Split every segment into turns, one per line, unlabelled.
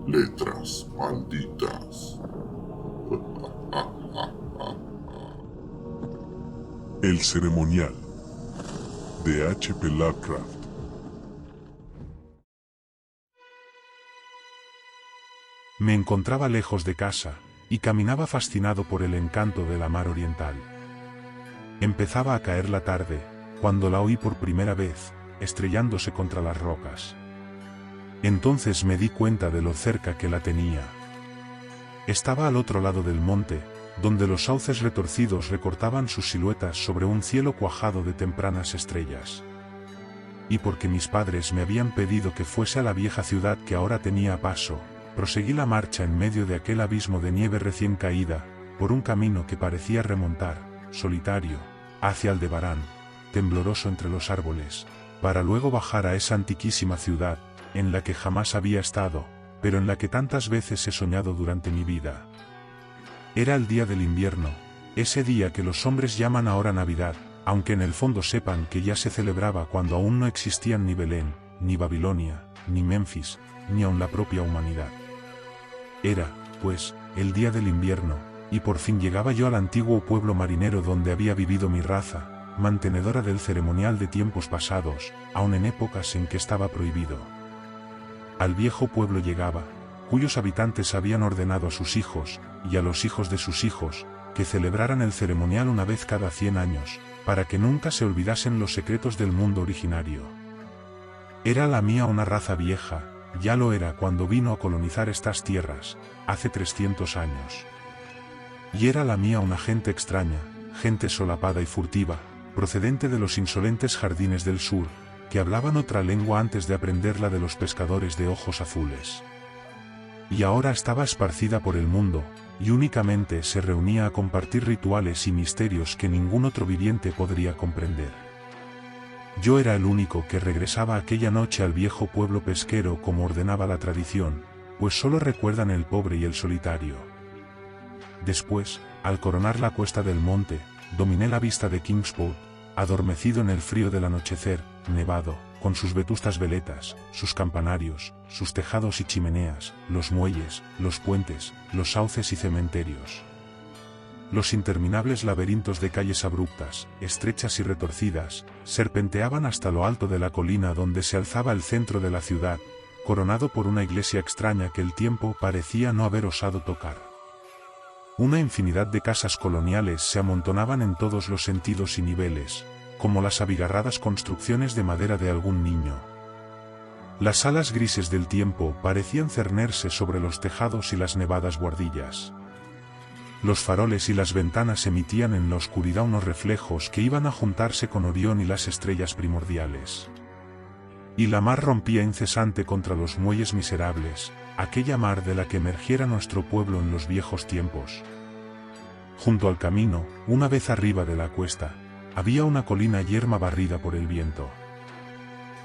Letras malditas. El ceremonial de H.P. Lovecraft.
Me encontraba lejos de casa, y caminaba fascinado por el encanto de la mar oriental. Empezaba a caer la tarde, cuando la oí por primera vez, estrellándose contra las rocas. Entonces me di cuenta de lo cerca que la tenía. Estaba al otro lado del monte, donde los sauces retorcidos recortaban sus siluetas sobre un cielo cuajado de tempranas estrellas. Y porque mis padres me habían pedido que fuese a la vieja ciudad que ahora tenía a paso, proseguí la marcha en medio de aquel abismo de nieve recién caída, por un camino que parecía remontar, solitario, hacia Aldebarán, tembloroso entre los árboles, para luego bajar a esa antiquísima ciudad, en la que jamás había estado, pero en la que tantas veces he soñado durante mi vida. Era el día del invierno, ese día que los hombres llaman ahora Navidad, aunque en el fondo sepan que ya se celebraba cuando aún no existían ni Belén, ni Babilonia, ni Memphis, ni aun la propia humanidad. Era, pues, el día del invierno, y por fin llegaba yo al antiguo pueblo marinero donde había vivido mi raza, mantenedora del ceremonial de tiempos pasados, aun en épocas en que estaba prohibido. Al viejo pueblo llegaba, cuyos habitantes habían ordenado a sus hijos, y a los hijos de sus hijos, que celebraran el ceremonial una vez cada 100 años, para que nunca se olvidasen los secretos del mundo originario. Era la mía una raza vieja, ya lo era cuando vino a colonizar estas tierras, hace 300 años. Y era la mía una gente extraña, gente solapada y furtiva, procedente de los insolentes jardines del sur, que hablaban otra lengua antes de aprender la de los pescadores de ojos azules. Y ahora estaba esparcida por el mundo, y únicamente se reunía a compartir rituales y misterios que ningún otro viviente podría comprender. Yo era el único que regresaba aquella noche al viejo pueblo pesquero como ordenaba la tradición, pues solo recuerdan el pobre y el solitario. Después, al coronar la cuesta del monte, dominé la vista de Kingsport, adormecido en el frío del anochecer, nevado, con sus vetustas veletas, sus campanarios, sus tejados y chimeneas, los muelles, los puentes, los sauces y cementerios. Los interminables laberintos de calles abruptas, estrechas y retorcidas, serpenteaban hasta lo alto de la colina donde se alzaba el centro de la ciudad, coronado por una iglesia extraña que el tiempo parecía no haber osado tocar. Una infinidad de casas coloniales se amontonaban en todos los sentidos y niveles, como las abigarradas construcciones de madera de algún niño. Las alas grises del tiempo parecían cernerse sobre los tejados y las nevadas buhardillas. Los faroles y las ventanas emitían en la oscuridad unos reflejos que iban a juntarse con Orión y las estrellas primordiales. Y la mar rompía incesante contra los muelles miserables, aquella mar de la que emergiera nuestro pueblo en los viejos tiempos. Junto al camino, una vez arriba de la cuesta, había una colina yerma barrida por el viento.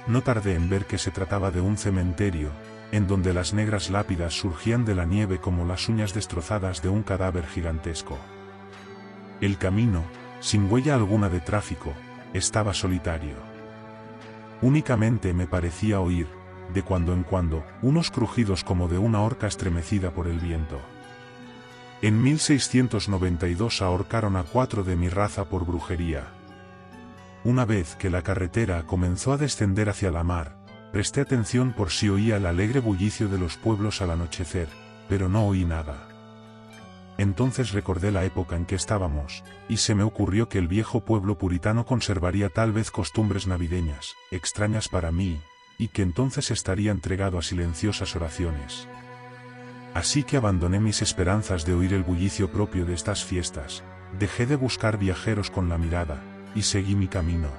No tardé en ver que se trataba de un cementerio, en donde las negras lápidas surgían de la nieve como las uñas destrozadas de un cadáver gigantesco. El camino, sin huella alguna de tráfico, estaba solitario. Únicamente me parecía oír, de cuando en cuando, unos crujidos como de una horca estremecida por el viento. En 1692 ahorcaron a 4 de mi raza por brujería. Una vez que la carretera comenzó a descender hacia la mar, presté atención por si oía el alegre bullicio de los pueblos al anochecer, pero no oí nada. Entonces recordé la época en que estábamos, y se me ocurrió que el viejo pueblo puritano conservaría tal vez costumbres navideñas, extrañas para mí, y que entonces estaría entregado a silenciosas oraciones. Así que abandoné mis esperanzas de oír el bullicio propio de estas fiestas, dejé de buscar viajeros con la mirada, y seguí mi camino.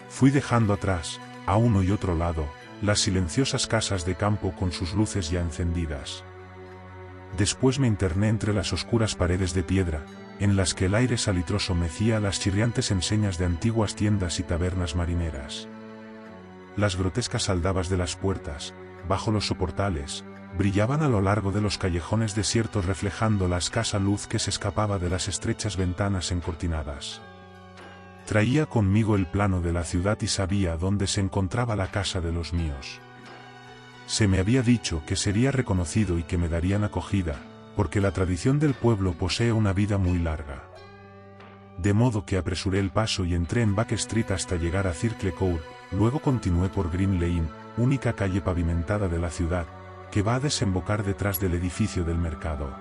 Fui dejando atrás, a uno y otro lado, las silenciosas casas de campo con sus luces ya encendidas. Después me interné entre las oscuras paredes de piedra, en las que el aire salitroso mecía las chirriantes enseñas de antiguas tiendas y tabernas marineras. Las grotescas aldabas de las puertas, bajo los soportales, brillaban a lo largo de los callejones desiertos reflejando la escasa luz que se escapaba de las estrechas ventanas encortinadas. Traía conmigo el plano de la ciudad y sabía dónde se encontraba la casa de los míos. Se me había dicho que sería reconocido y que me darían acogida, porque la tradición del pueblo posee una vida muy larga. De modo que apresuré el paso y entré en Back Street hasta llegar a Circle Court, luego continué por Green Lane, única calle pavimentada de la ciudad, que va a desembocar detrás del edificio del mercado.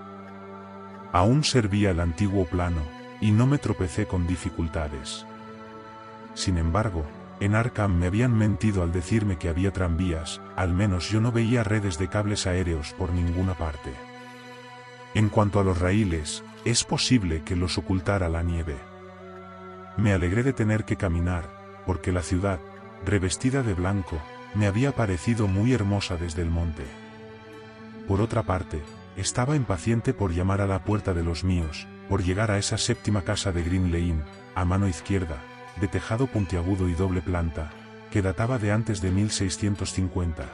Aún servía el antiguo plano, y no me tropecé con dificultades. Sin embargo, en Arkham me habían mentido al decirme que había tranvías, al menos yo no veía redes de cables aéreos por ninguna parte. En cuanto a los raíles, es posible que los ocultara la nieve. Me alegré de tener que caminar, porque la ciudad, revestida de blanco, me había parecido muy hermosa desde el monte. Por otra parte, estaba impaciente por llamar a la puerta de los míos, por llegar a esa séptima casa de Green Lane, a mano izquierda, de tejado puntiagudo y doble planta, que databa de antes de 1650.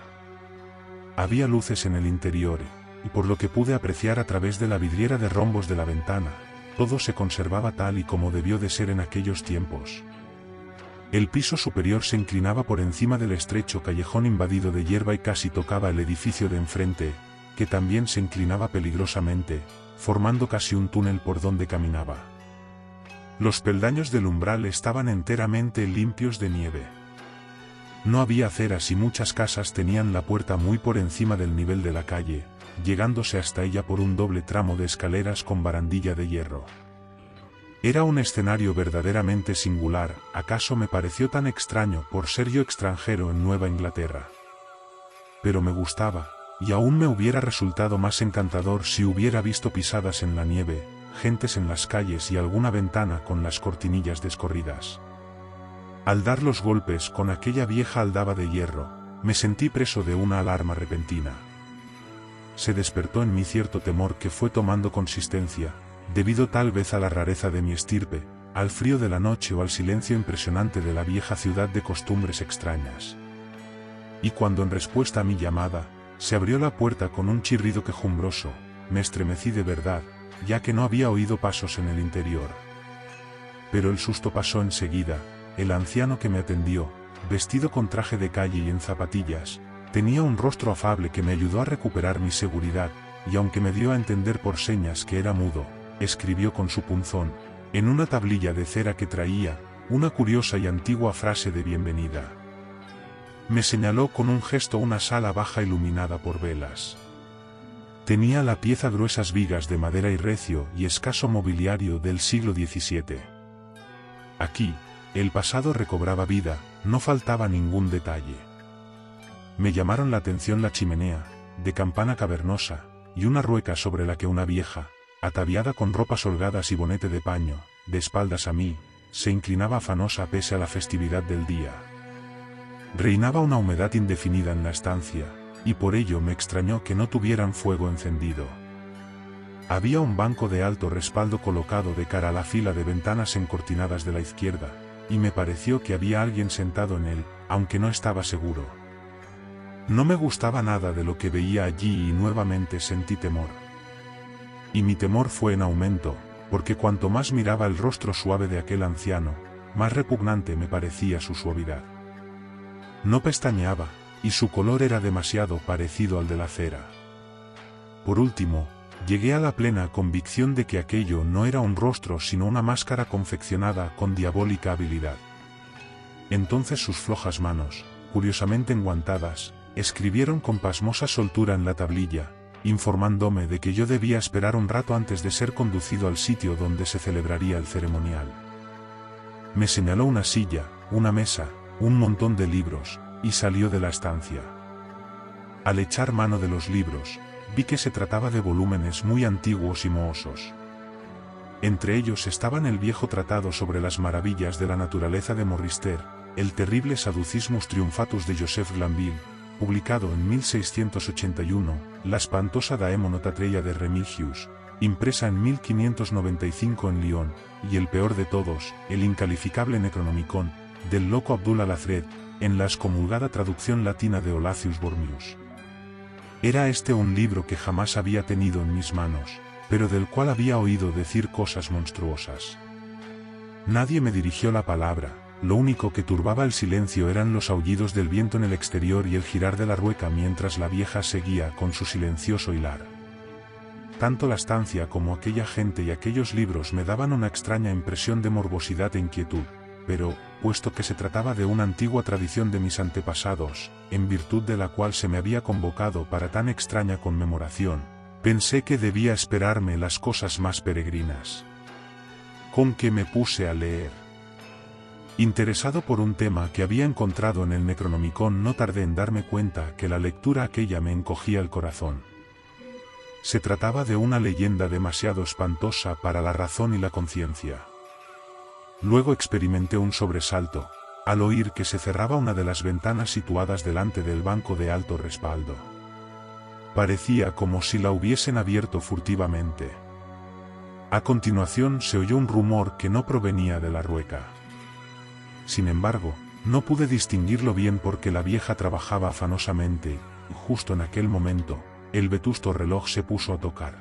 Había luces en el interior, y por lo que pude apreciar a través de la vidriera de rombos de la ventana, todo se conservaba tal y como debió de ser en aquellos tiempos. El piso superior se inclinaba por encima del estrecho callejón invadido de hierba y casi tocaba el edificio de enfrente, que también se inclinaba peligrosamente, formando casi un túnel por donde caminaba. Los peldaños del umbral estaban enteramente limpios de nieve. No había aceras y muchas casas tenían la puerta muy por encima del nivel de la calle, llegándose hasta ella por un doble tramo de escaleras con barandilla de hierro. Era un escenario verdaderamente singular, acaso me pareció tan extraño por ser yo extranjero en Nueva Inglaterra. Pero me gustaba, y aún me hubiera resultado más encantador si hubiera visto pisadas en la nieve, gentes en las calles y alguna ventana con las cortinillas descorridas. Al dar los golpes con aquella vieja aldaba de hierro, me sentí preso de una alarma repentina. Se despertó en mí cierto temor que fue tomando consistencia, debido tal vez a la rareza de mi estirpe, al frío de la noche o al silencio impresionante de la vieja ciudad de costumbres extrañas. Y cuando en respuesta a mi llamada, se abrió la puerta con un chirrido quejumbroso, me estremecí de verdad, ya que no había oído pasos en el interior. Pero el susto pasó enseguida. El anciano que me atendió, vestido con traje de calle y en zapatillas, tenía un rostro afable que me ayudó a recuperar mi seguridad, y aunque me dio a entender por señas que era mudo, escribió con su punzón, en una tablilla de cera que traía, una curiosa y antigua frase de bienvenida. Me señaló con un gesto una sala baja iluminada por velas. Tenía a la pieza gruesas vigas de madera y recio y escaso mobiliario del siglo XVII. Aquí, el pasado recobraba vida, no faltaba ningún detalle. Me llamaron la atención la chimenea, de campana cavernosa, y una rueca sobre la que una vieja, ataviada con ropas holgadas y bonete de paño, de espaldas a mí, se inclinaba afanosa pese a la festividad del día. Reinaba una humedad indefinida en la estancia, y por ello me extrañó que no tuvieran fuego encendido. Había un banco de alto respaldo colocado de cara a la fila de ventanas encortinadas de la izquierda, y me pareció que había alguien sentado en él, aunque no estaba seguro. No me gustaba nada de lo que veía allí y nuevamente sentí temor. Y mi temor fue en aumento, porque cuanto más miraba el rostro suave de aquel anciano, más repugnante me parecía su suavidad. No pestañeaba, y su color era demasiado parecido al de la cera. Por último, llegué a la plena convicción de que aquello no era un rostro sino una máscara confeccionada con diabólica habilidad. Entonces sus flojas manos, curiosamente enguantadas, escribieron con pasmosa soltura en la tablilla, informándome de que yo debía esperar un rato antes de ser conducido al sitio donde se celebraría el ceremonial. Me señaló una silla, una mesa, un montón de libros, y salió de la estancia. Al echar mano de los libros, vi que se trataba de volúmenes muy antiguos y mohosos. Entre ellos estaban el viejo tratado sobre las maravillas de la naturaleza de Morrister, el terrible Sadducismus Triumphatus de Joseph Glanville, publicado en 1681, la espantosa Daemonotatreia de Remigius, impresa en 1595 en Lyon, y el peor de todos, el incalificable Necronomicon, del loco Abdul Alazred, en la excomulgada traducción latina de Olacius Bormius. Era este un libro que jamás había tenido en mis manos, pero del cual había oído decir cosas monstruosas. Nadie me dirigió la palabra, lo único que turbaba el silencio eran los aullidos del viento en el exterior y el girar de la rueca mientras la vieja seguía con su silencioso hilar. Tanto la estancia como aquella gente y aquellos libros me daban una extraña impresión de morbosidad e inquietud, pero, puesto que se trataba de una antigua tradición de mis antepasados, en virtud de la cual se me había convocado para tan extraña conmemoración, pensé que debía esperarme las cosas más peregrinas. Con que me puse a leer. Interesado por un tema que había encontrado en el Necronomicon, no tardé en darme cuenta que la lectura aquella me encogía el corazón. Se trataba de una leyenda demasiado espantosa para la razón y la conciencia. Luego experimenté un sobresalto, al oír que se cerraba una de las ventanas situadas delante del banco de alto respaldo. Parecía como si la hubiesen abierto furtivamente. A continuación se oyó un rumor que no provenía de la rueca. Sin embargo, no pude distinguirlo bien porque la vieja trabajaba afanosamente, y justo en aquel momento, el vetusto reloj se puso a tocar.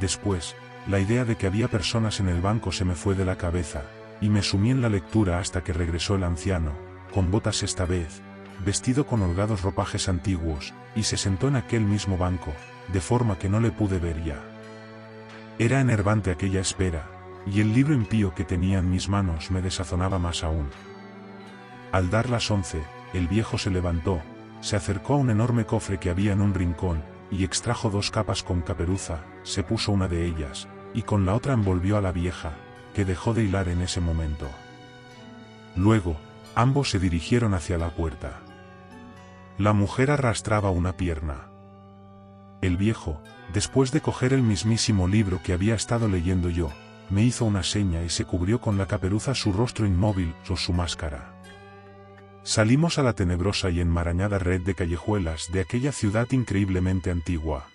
Después, la idea de que había personas en el banco se me fue de la cabeza, y me sumí en la lectura hasta que regresó el anciano, con botas esta vez, vestido con holgados ropajes antiguos, y se sentó en aquel mismo banco, de forma que no le pude ver ya. Era enervante aquella espera, y el libro impío que tenía en mis manos me desazonaba más aún. Al dar las 11, el viejo se levantó, se acercó a un enorme cofre que había en un rincón, y extrajo 2 capas con caperuza, se puso una de ellas, y con la otra envolvió a la vieja, que dejó de hilar en ese momento. Luego, ambos se dirigieron hacia la puerta. La mujer arrastraba una pierna. El viejo, después de coger el mismísimo libro que había estado leyendo yo, me hizo una seña y se cubrió con la caperuza su rostro inmóvil o su máscara. Salimos a la tenebrosa y enmarañada red de callejuelas de aquella ciudad increíblemente antigua.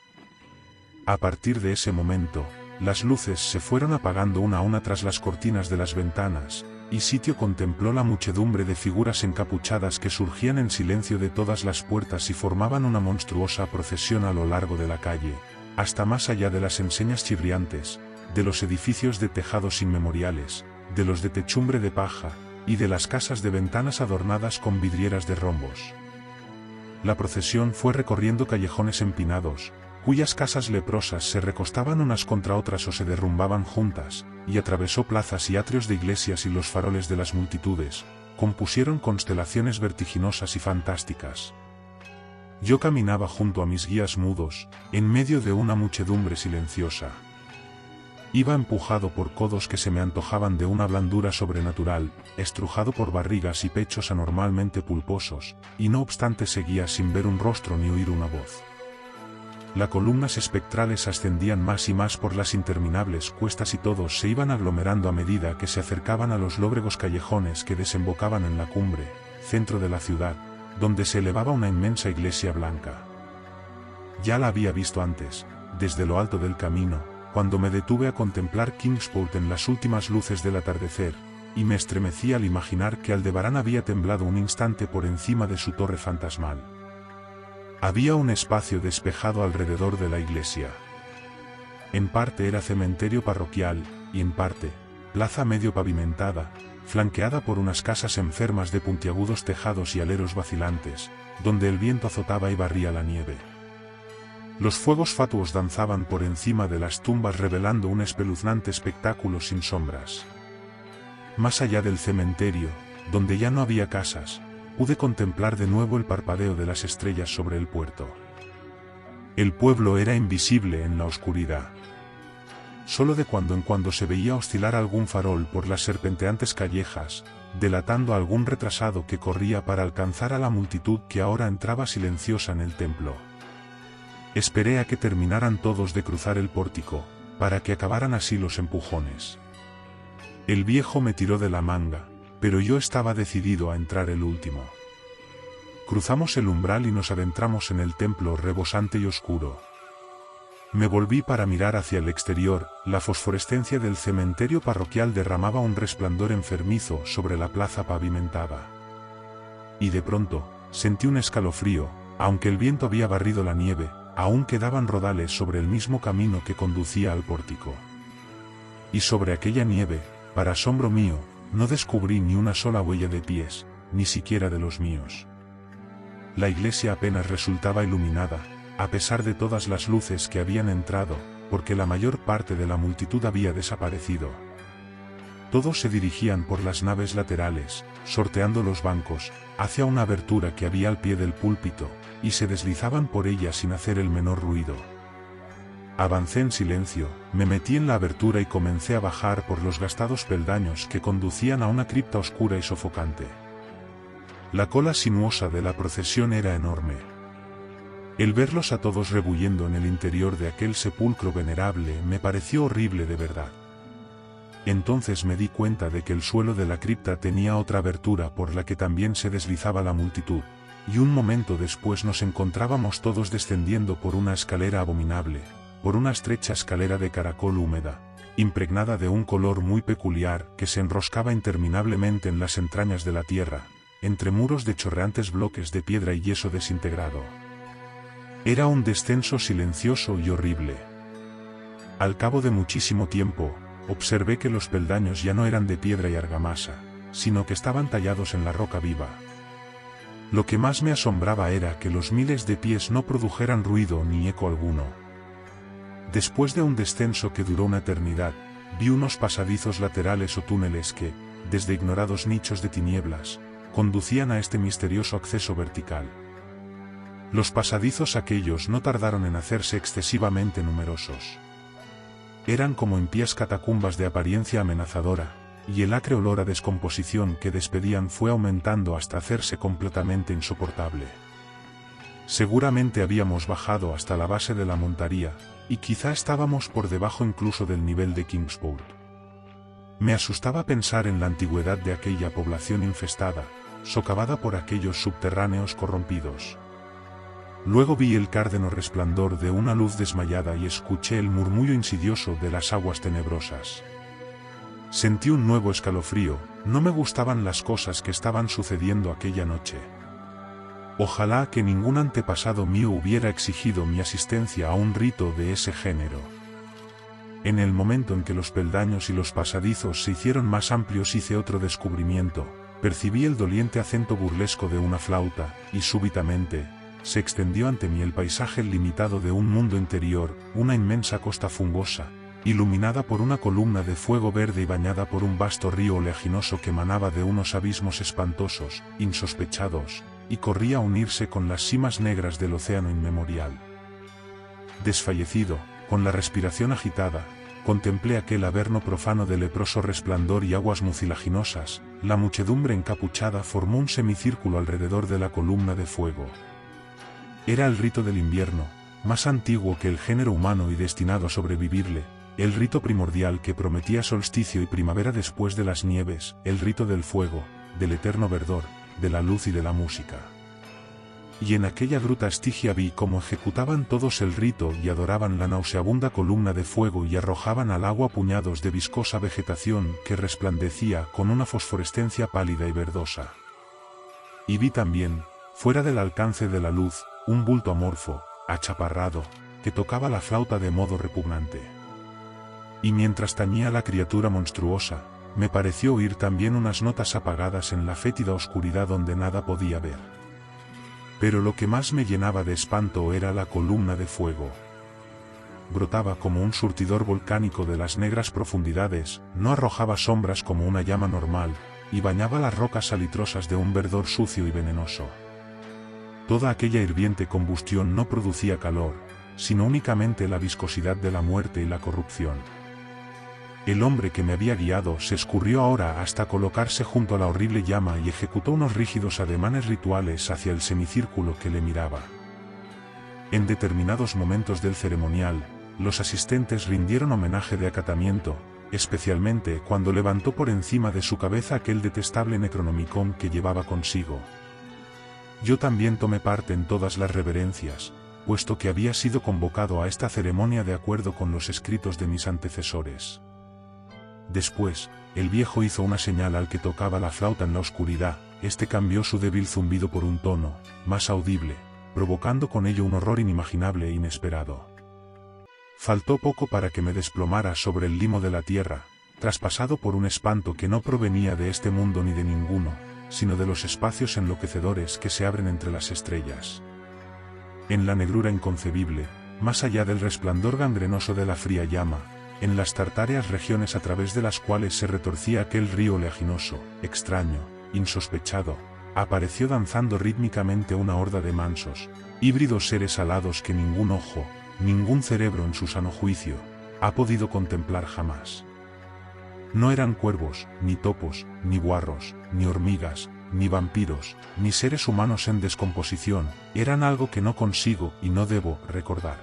A partir de ese momento, las luces se fueron apagando una a una tras las cortinas de las ventanas, y Sitio contempló la muchedumbre de figuras encapuchadas que surgían en silencio de todas las puertas y formaban una monstruosa procesión a lo largo de la calle, hasta más allá de las enseñas chirriantes, de los edificios de tejados inmemoriales, de los de techumbre de paja, y de las casas de ventanas adornadas con vidrieras de rombos. La procesión fue recorriendo callejones empinados, cuyas casas leprosas se recostaban unas contra otras o se derrumbaban juntas, y atravesó plazas y atrios de iglesias, y los faroles de las multitudes compusieron constelaciones vertiginosas y fantásticas. Yo caminaba junto a mis guías mudos, en medio de una muchedumbre silenciosa. Iba empujado por codos que se me antojaban de una blandura sobrenatural, estrujado por barrigas y pechos anormalmente pulposos, y no obstante seguía sin ver un rostro ni oír una voz. Las columnas espectrales ascendían más y más por las interminables cuestas y todos se iban aglomerando a medida que se acercaban a los lóbregos callejones que desembocaban en la cumbre, centro de la ciudad, donde se elevaba una inmensa iglesia blanca. Ya la había visto antes, desde lo alto del camino, cuando me detuve a contemplar Kingsport en las últimas luces del atardecer, y me estremecí al imaginar que Aldebarán había temblado un instante por encima de su torre fantasmal. Había un espacio despejado alrededor de la iglesia. En parte era cementerio parroquial, y en parte, plaza medio pavimentada, flanqueada por unas casas enfermas de puntiagudos tejados y aleros vacilantes, donde el viento azotaba y barría la nieve. Los fuegos fatuos danzaban por encima de las tumbas revelando un espeluznante espectáculo sin sombras. Más allá del cementerio, donde ya no había casas, pude contemplar de nuevo el parpadeo de las estrellas sobre el puerto. El pueblo era invisible en la oscuridad. Solo de cuando en cuando se veía oscilar algún farol por las serpenteantes callejas, delatando a algún retrasado que corría para alcanzar a la multitud que ahora entraba silenciosa en el templo. Esperé a que terminaran todos de cruzar el pórtico, para que acabaran así los empujones. El viejo me tiró de la manga, pero yo estaba decidido a entrar el último. Cruzamos el umbral y nos adentramos en el templo rebosante y oscuro. Me volví para mirar hacia el exterior, la fosforescencia del cementerio parroquial derramaba un resplandor enfermizo sobre la plaza pavimentada. Y de pronto, sentí un escalofrío, aunque el viento había barrido la nieve, aún quedaban rodales sobre el mismo camino que conducía al pórtico. Y sobre aquella nieve, para asombro mío, no descubrí ni una sola huella de pies, ni siquiera de los míos. La iglesia apenas resultaba iluminada, a pesar de todas las luces que habían entrado, porque la mayor parte de la multitud había desaparecido. Todos se dirigían por las naves laterales, sorteando los bancos, hacia una abertura que había al pie del púlpito, y se deslizaban por ella sin hacer el menor ruido. Avancé en silencio, me metí en la abertura y comencé a bajar por los gastados peldaños que conducían a una cripta oscura y sofocante. La cola sinuosa de la procesión era enorme. El verlos a todos rebulliendo en el interior de aquel sepulcro venerable me pareció horrible de verdad. Entonces me di cuenta de que el suelo de la cripta tenía otra abertura por la que también se deslizaba la multitud, y un momento después nos encontrábamos todos descendiendo por una escalera abominable, por una estrecha escalera de caracol húmeda, impregnada de un color muy peculiar que se enroscaba interminablemente en las entrañas de la tierra, entre muros de chorreantes bloques de piedra y yeso desintegrado. Era un descenso silencioso y horrible. Al cabo de muchísimo tiempo, observé que los peldaños ya no eran de piedra y argamasa, sino que estaban tallados en la roca viva. Lo que más me asombraba era que los miles de pies no produjeran ruido ni eco alguno. Después de un descenso que duró una eternidad, vi unos pasadizos laterales o túneles que, desde ignorados nichos de tinieblas, conducían a este misterioso acceso vertical. Los pasadizos aquellos no tardaron en hacerse excesivamente numerosos. Eran como impías catacumbas de apariencia amenazadora, y el acre olor a descomposición que despedían fue aumentando hasta hacerse completamente insoportable. Seguramente habíamos bajado hasta la base de la montaría, y quizá estábamos por debajo incluso del nivel de Kingsport. Me asustaba pensar en la antigüedad de aquella población infestada, socavada por aquellos subterráneos corrompidos. Luego vi el cárdeno resplandor de una luz desmayada y escuché el murmullo insidioso de las aguas tenebrosas. Sentí un nuevo escalofrío, no me gustaban las cosas que estaban sucediendo aquella noche. Ojalá que ningún antepasado mío hubiera exigido mi asistencia a un rito de ese género. En el momento en que los peldaños y los pasadizos se hicieron más amplios hice otro descubrimiento, percibí el doliente acento burlesco de una flauta, y súbitamente, se extendió ante mí el paisaje limitado de un mundo interior, una inmensa costa fungosa, iluminada por una columna de fuego verde y bañada por un vasto río oleaginoso que emanaba de unos abismos espantosos, insospechados, y corría a unirse con las cimas negras del océano inmemorial. Desfallecido, con la respiración agitada, contemplé aquel averno profano de leproso resplandor y aguas mucilaginosas. La muchedumbre encapuchada formó un semicírculo alrededor de la columna de fuego. Era el rito del invierno, más antiguo que el género humano y destinado a sobrevivirle, el rito primordial que prometía solsticio y primavera después de las nieves, el rito del fuego, del eterno verdor, de la luz y de la música. Y en aquella gruta estigia vi cómo ejecutaban todos el rito y adoraban la nauseabunda columna de fuego y arrojaban al agua puñados de viscosa vegetación que resplandecía con una fosforescencia pálida y verdosa. Y vi también, fuera del alcance de la luz, un bulto amorfo, achaparrado, que tocaba la flauta de modo repugnante. Y mientras tañía la criatura monstruosa, me pareció oír también unas notas apagadas en la fétida oscuridad donde nada podía ver. Pero lo que más me llenaba de espanto era la columna de fuego. Brotaba como un surtidor volcánico de las negras profundidades, no arrojaba sombras como una llama normal, y bañaba las rocas salitrosas de un verdor sucio y venenoso. Toda aquella hirviente combustión no producía calor, sino únicamente la viscosidad de la muerte y la corrupción. El hombre que me había guiado se escurrió ahora hasta colocarse junto a la horrible llama y ejecutó unos rígidos ademanes rituales hacia el semicírculo que le miraba. En determinados momentos del ceremonial, los asistentes rindieron homenaje de acatamiento, especialmente cuando levantó por encima de su cabeza aquel detestable Necronomicon que llevaba consigo. Yo también tomé parte en todas las reverencias, puesto que había sido convocado a esta ceremonia de acuerdo con los escritos de mis antecesores. Después, el viejo hizo una señal al que tocaba la flauta en la oscuridad, este cambió su débil zumbido por un tono, más audible, provocando con ello un horror inimaginable e inesperado. Faltó poco para que me desplomara sobre el limo de la tierra, traspasado por un espanto que no provenía de este mundo ni de ninguno, sino de los espacios enloquecedores que se abren entre las estrellas. En la negrura inconcebible, más allá del resplandor gangrenoso de la fría llama, en las tartáreas regiones a través de las cuales se retorcía aquel río oleaginoso, extraño, insospechado, apareció danzando rítmicamente una horda de mansos, híbridos seres alados que ningún ojo, ningún cerebro en su sano juicio, ha podido contemplar jamás. No eran cuervos, ni topos, ni guarros, ni hormigas, ni vampiros, ni seres humanos en descomposición, eran algo que no consigo y no debo recordar.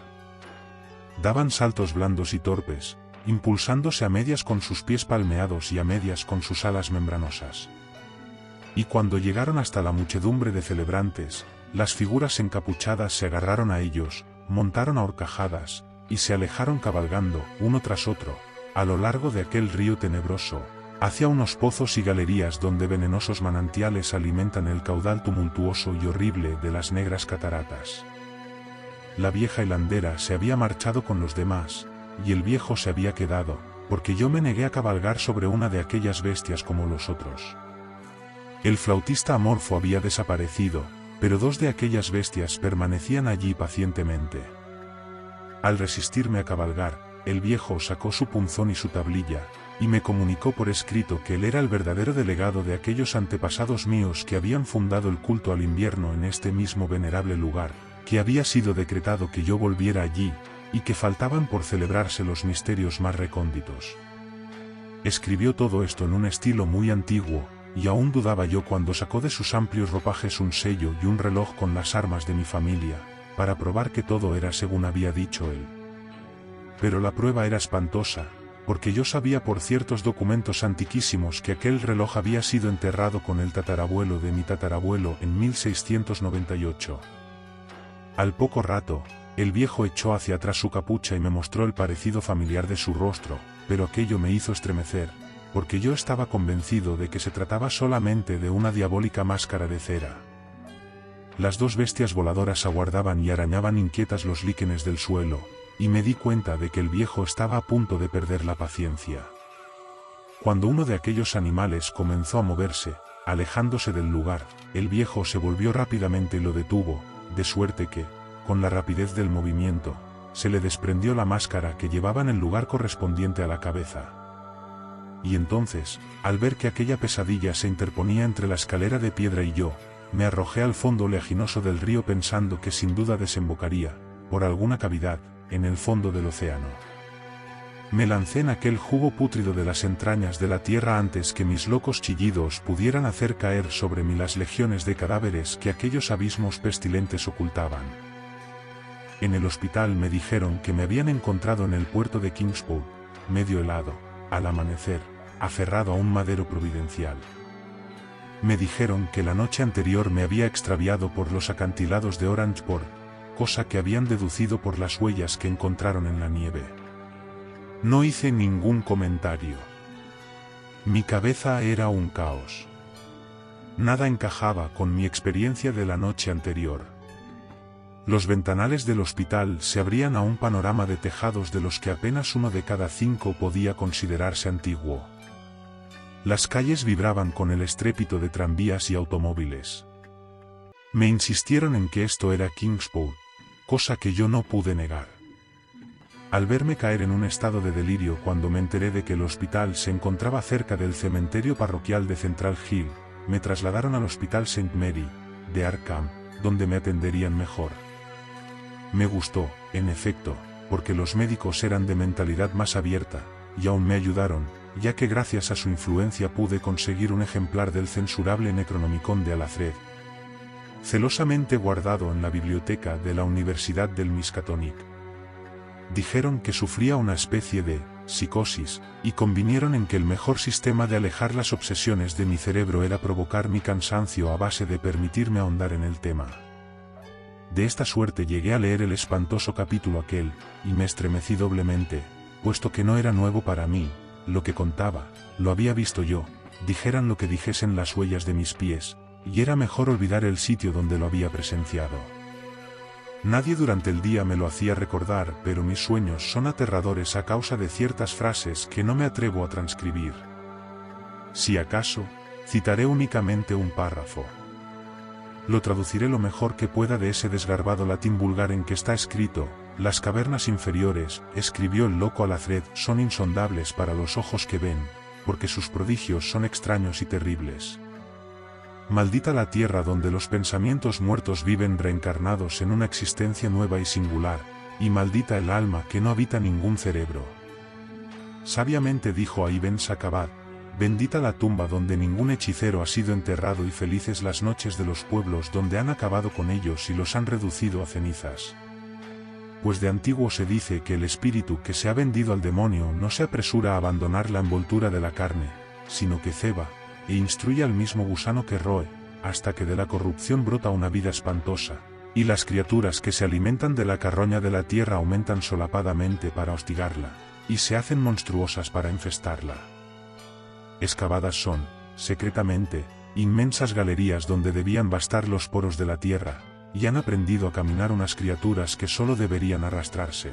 Daban saltos blandos y torpes, impulsándose a medias con sus pies palmeados y a medias con sus alas membranosas. Y cuando llegaron hasta la muchedumbre de celebrantes, las figuras encapuchadas se agarraron a ellos, montaron a horcajadas, y se alejaron cabalgando, uno tras otro, a lo largo de aquel río tenebroso, hacia unos pozos y galerías donde venenosos manantiales alimentan el caudal tumultuoso y horrible de las negras cataratas. La vieja hilandera se había marchado con los demás, y el viejo se había quedado, porque yo me negué a cabalgar sobre una de aquellas bestias como los otros. El flautista amorfo había desaparecido, pero dos de aquellas bestias permanecían allí pacientemente. Al resistirme a cabalgar, el viejo sacó su punzón y su tablilla, y me comunicó por escrito que él era el verdadero delegado de aquellos antepasados míos que habían fundado el culto al invierno en este mismo venerable lugar, que había sido decretado que yo volviera allí, y que faltaban por celebrarse los misterios más recónditos. Escribió todo esto en un estilo muy antiguo, y aún dudaba yo cuando sacó de sus amplios ropajes un sello y un reloj con las armas de mi familia, para probar que todo era según había dicho él. Pero la prueba era espantosa, porque yo sabía por ciertos documentos antiquísimos que aquel reloj había sido enterrado con el tatarabuelo de mi tatarabuelo en 1698. Al poco rato, el viejo echó hacia atrás su capucha y me mostró el parecido familiar de su rostro, pero aquello me hizo estremecer, porque yo estaba convencido de que se trataba solamente de una diabólica máscara de cera. Las dos bestias voladoras aguardaban y arañaban inquietas los líquenes del suelo, y me di cuenta de que el viejo estaba a punto de perder la paciencia. Cuando uno de aquellos animales comenzó a moverse, alejándose del lugar, el viejo se volvió rápidamente y lo detuvo, de suerte que, con la rapidez del movimiento, se le desprendió la máscara que llevaba en el lugar correspondiente a la cabeza. Y entonces, al ver que aquella pesadilla se interponía entre la escalera de piedra y yo, me arrojé al fondo oleaginoso del río pensando que sin duda desembocaría, por alguna cavidad, en el fondo del océano. Me lancé en aquel jugo pútrido de las entrañas de la tierra antes que mis locos chillidos pudieran hacer caer sobre mí las legiones de cadáveres que aquellos abismos pestilentes ocultaban. En el hospital me dijeron que me habían encontrado en el puerto de Kingsport, medio helado, al amanecer, aferrado a un madero providencial. Me dijeron que la noche anterior me había extraviado por los acantilados de Orangeport, cosa que habían deducido por las huellas que encontraron en la nieve. No hice ningún comentario. Mi cabeza era un caos. Nada encajaba con mi experiencia de la noche anterior. Los ventanales del hospital se abrían a un panorama de tejados de los que apenas uno de cada 5 podía considerarse antiguo. Las calles vibraban con el estrépito de tranvías y automóviles. Me insistieron en que esto era Kingsport, cosa que yo no pude negar. Al verme caer en un estado de delirio cuando me enteré de que el hospital se encontraba cerca del cementerio parroquial de Central Hill, me trasladaron al Hospital St. Mary, de Arkham, donde me atenderían mejor. Me gustó, en efecto, porque los médicos eran de mentalidad más abierta, y aún me ayudaron, ya que gracias a su influencia pude conseguir un ejemplar del censurable Necronomicon de Alfred, celosamente guardado en la biblioteca de la Universidad del Miskatonic. Dijeron que sufría una especie de psicosis, y convinieron en que el mejor sistema de alejar las obsesiones de mi cerebro era provocar mi cansancio a base de permitirme ahondar en el tema. De esta suerte llegué a leer el espantoso capítulo aquel, y me estremecí doblemente, puesto que no era nuevo para mí, lo que contaba, lo había visto yo, dijeran lo que dijesen las huellas de mis pies, y era mejor olvidar el sitio donde lo había presenciado. Nadie durante el día me lo hacía recordar, pero mis sueños son aterradores a causa de ciertas frases que no me atrevo a transcribir. Si acaso, citaré únicamente un párrafo. Lo traduciré lo mejor que pueda de ese desgarbado latín vulgar en que está escrito: las cavernas inferiores, escribió el loco Alfred, son insondables para los ojos que ven, porque sus prodigios son extraños y terribles. Maldita la tierra donde los pensamientos muertos viven reencarnados en una existencia nueva y singular, y maldita el alma que no habita ningún cerebro. Sabiamente dijo Ibn Sakabat: bendita la tumba donde ningún hechicero ha sido enterrado y felices las noches de los pueblos donde han acabado con ellos y los han reducido a cenizas. Pues de antiguo se dice que el espíritu que se ha vendido al demonio no se apresura a abandonar la envoltura de la carne, sino que ceba, e instruye al mismo gusano que roe, hasta que de la corrupción brota una vida espantosa, y las criaturas que se alimentan de la carroña de la tierra aumentan solapadamente para hostigarla, y se hacen monstruosas para infestarla. Excavadas son, secretamente, inmensas galerías donde debían bastar los poros de la tierra, y han aprendido a caminar unas criaturas que solo deberían arrastrarse.